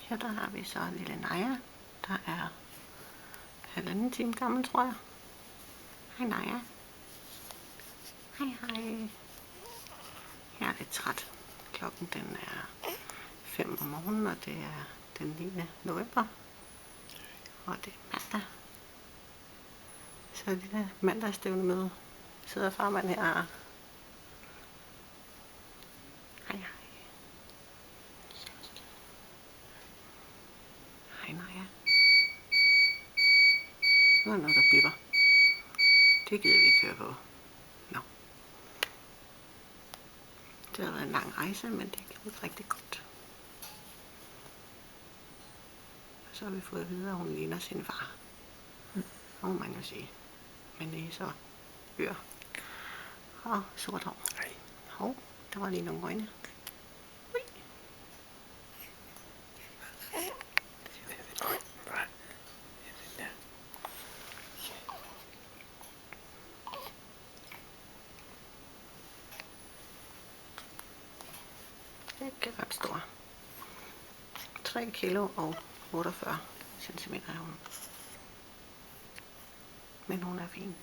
Her der har vi så lille Naja, der er 1,5 time gammel, tror jeg. Hej Naja. Hej hej. Jeg er lidt træt. Klokken den er 5 om morgenen, og det er den 9. november. Og det er mandag. Så det der mandagsstævnemøde sidder farmand her. Hej hej. Hej Naja. Nu er der noget, der bipper. Det gider vi ikke køre på. Nå. Det har været en lang rejse, men det gik rigtig godt. Og så har vi fået at vide, at hun ligner sin far. Det må man jo sige. Med næse og ør. Og sort hår. Hov, der var lige nogle øjne. Ui. Ikke ret stor. 3 kilo og 48 centimeter er hun. Men hun er fin.